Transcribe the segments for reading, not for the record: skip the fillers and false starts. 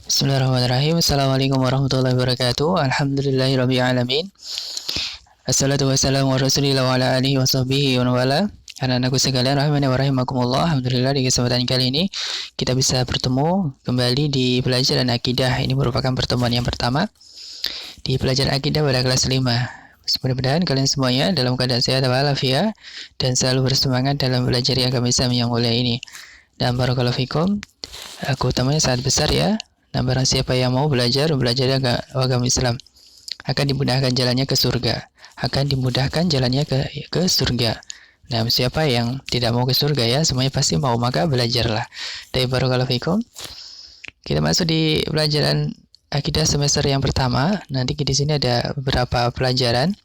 Bismillahirrahmanirrahim. Assalamualaikum warahmatullahi wabarakatuh. Alhamdulillahirabbil alamin. Assalatu wassalamu ala Rasulillah wa ala alihi wa sahbihi wa wala. Anak-anakku sekalian rahimani wa rahimakumullah. Alhamdulillah di kesempatan kali ini kita bisa bertemu kembali di pelajaran akidah. Ini merupakan pertemuan yang pertama di pelajaran akidah pada kelas 5. Mudah-mudahan kalian semuanya dalam keadaan sehat walafiat dan selalu bersemangat dalam belajar agama Islam yang mulia ini. Dan barakallahu fikum, keutamanya sangat besar ya. Nah, barang siapa yang mau belajar agama Islam akan dimudahkan jalannya ke surga. Ke surga. Nah, siapa yang tidak mau ke surga ya, semuanya pasti mau, maka belajarlah. Dari barakallahu fikum. Kita masuk di pelajaran akidah semester yang pertama. Nanti di sini ada beberapa pelajaran.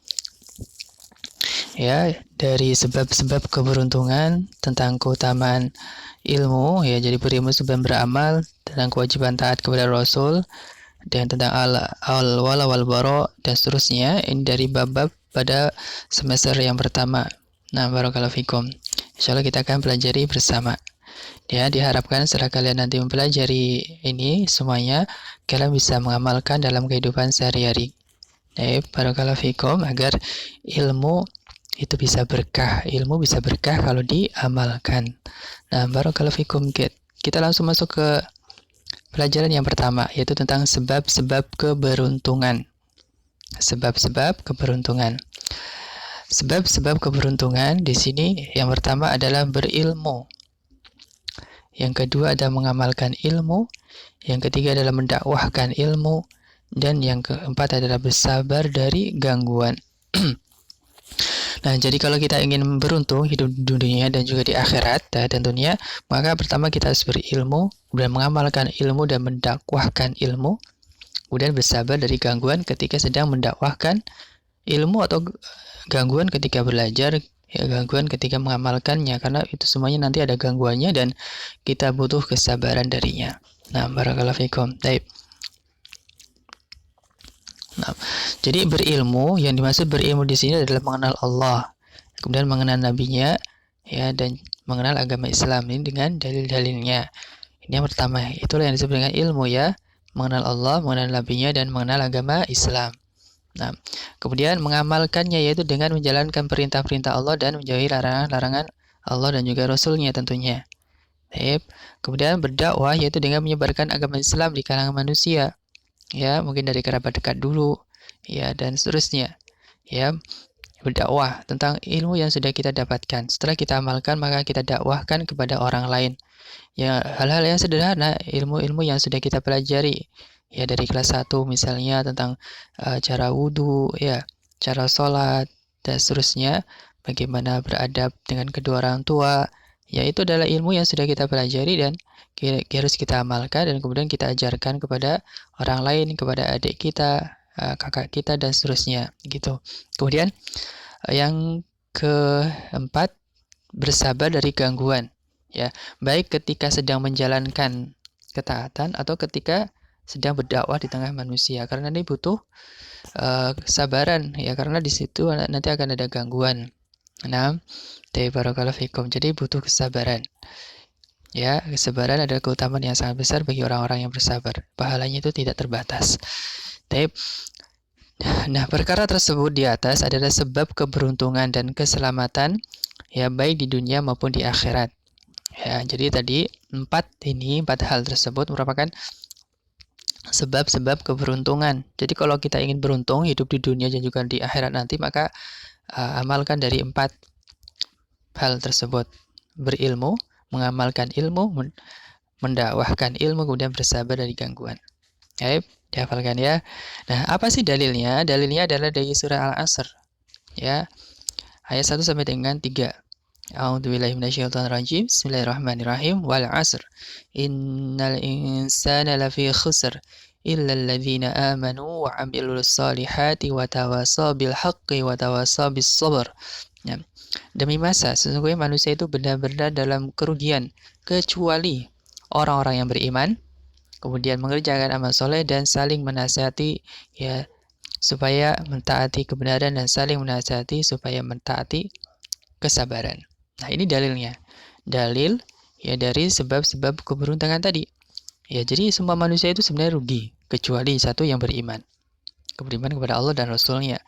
Ya, dari sebab-sebab keberuntungan, tentang keutamaan ilmu, ya, jadi berilmu sebab beramal, tentang kewajiban taat kepada Rasul, dan tentang al-wala wal bara dan seterusnya. Ini dari bab-bab pada semester yang pertama. Nah, barakallahu fikum. Insyaallah kita akan pelajari bersama. Ya, diharapkan setelah kalian nanti mempelajari ini semuanya, kalian bisa mengamalkan dalam kehidupan sehari-hari. Barakallahu fikum, agar ilmu itu bisa berkah. Ilmu bisa berkah kalau diamalkan. Nah, barakallahu fikum. Kita langsung masuk ke pelajaran yang pertama, yaitu tentang sebab-sebab keberuntungan. Sebab-sebab keberuntungan. Sebab-sebab keberuntungan di sini yang pertama adalah berilmu. Yang kedua adalah mengamalkan ilmu. Yang ketiga adalah mendakwahkan ilmu. Dan yang keempat adalah bersabar dari gangguan. Nah, jadi kalau kita ingin beruntung hidup di dunia dan juga di akhirat, tentunya, maka pertama kita harus berilmu, kemudian mengamalkan ilmu dan mendakwahkan ilmu, kemudian bersabar dari gangguan ketika sedang mendakwahkan ilmu atau gangguan ketika belajar, ya, gangguan ketika mengamalkannya, karena itu semuanya nanti ada gangguannya dan kita butuh kesabaran darinya. Nah, barakallahu fikum. Baik. Nah, jadi berilmu, yang dimaksud berilmu di sini adalah mengenal Allah, kemudian mengenal nabinya, ya, dan mengenal agama Islam ini dengan dalil-dalilnya. Ini yang pertama, itulah yang disebut dengan ilmu ya, mengenal Allah, mengenal nabinya, dan mengenal agama Islam. Nah, kemudian mengamalkannya yaitu dengan menjalankan perintah-perintah Allah dan menjauhi larangan-larangan Allah dan juga Rasulnya tentunya. Kemudian berdakwah yaitu dengan menyebarkan agama Islam di kalangan manusia. Ya, mungkin dari kerabat dekat dulu, ya, dan seterusnya. Ya, berdakwah tentang ilmu yang sudah kita dapatkan. Setelah kita amalkan, maka kita dakwahkan kepada orang lain. Ya, hal-hal yang sederhana, ilmu-ilmu yang sudah kita pelajari. Ya, dari kelas 1 misalnya tentang cara wudhu, ya, cara sholat, dan seterusnya. Bagaimana beradab dengan kedua orang tua. Ya, itu adalah ilmu yang sudah kita pelajari dan harus kita amalkan dan kemudian kita ajarkan kepada orang lain, kepada adik kita, kakak kita, dan seterusnya gitu. Kemudian yang keempat, bersabar dari gangguan, ya, baik ketika sedang menjalankan ketaatan atau ketika sedang berdakwah di tengah manusia, karena ini butuh kesabaran, ya, karena di situ nanti akan ada gangguan. Nah, barakallahu fikum. Jadi butuh kesabaran. Ya, kesabaran adalah keutamaan yang sangat besar bagi orang-orang yang bersabar. Pahalanya itu tidak terbatas. Nah, perkara tersebut di atas adalah sebab keberuntungan dan keselamatan, ya, baik di dunia maupun di akhirat. Ya, jadi tadi empat hal tersebut merupakan sebab-sebab keberuntungan. Jadi kalau kita ingin beruntung hidup di dunia dan juga di akhirat nanti, maka amalkan dari empat hal tersebut. Berilmu, mengamalkan ilmu, mendakwahkan ilmu, kemudian bersabar dari gangguan. Dihafalkan ya. Nah, apa sih dalilnya? Dalilnya adalah dari surah Al-Asr. Ya. Ayat 1 sampai dengan 3. A'udzubillahi minasyaitonirrajim. Bismillahirrahmanirrahim. Wal 'asr. Innal insana lafi khusr illa alladzina amanu wa 'amilus solihati wa tawasaw bil haqqi wa tawasaw bis sabr. Ya. Demi masa, sesungguhnya manusia itu benar-benar dalam kerugian, kecuali orang-orang yang beriman, kemudian mengerjakan amal soleh dan saling menasihati, ya, supaya mentaati kebenaran dan saling menasihati supaya mentaati kesabaran. Nah, ini dalilnya. Dalil, ya, dari sebab-sebab keberuntungan tadi. Ya, jadi semua manusia itu sebenarnya rugi, kecuali satu yang beriman. Beriman kepada Allah dan Rasul-Nya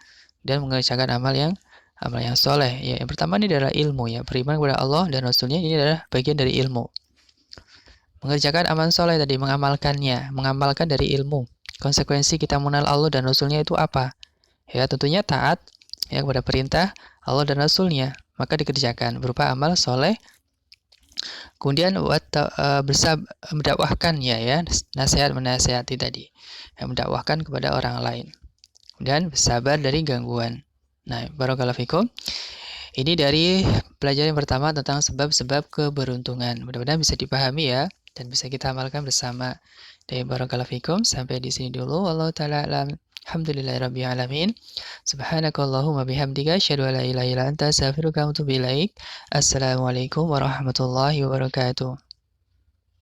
dan mengerjakan amal yang soleh. Ya, yang pertama ini adalah ilmu ya. Beriman kepada Allah dan Rasul-Nya ini adalah bagian dari ilmu. Mengerjakan amal soleh tadi, mengamalkan dari ilmu. Konsekuensi kita mengenal Allah dan Rasul-Nya itu apa? Ya, tentunya taat ya kepada perintah Allah dan Rasul-Nya. Maka dikerjakan berupa amal soleh. Kemudian mendakwahkan ya, nasihat menasihati tadi. Ya, mendakwahkan kepada orang lain. Dan bersabar dari gangguan. Nah, barakallahu fikum. Ini dari pelajaran yang pertama tentang sebab-sebab keberuntungan. Mudah-mudahan bisa dipahami ya dan bisa kita amalkan bersama. Dari barakallahu fikum, sampai di sini dulu. Wallahu taala alam. Alhamdulillahirabbil alamin. Subhanakallahumma bihamdika asyhadu an la ilaha illa anta astaghfiruka wa atubu ilaik. Assalamualaikum warahmatullahi wabarakatuh.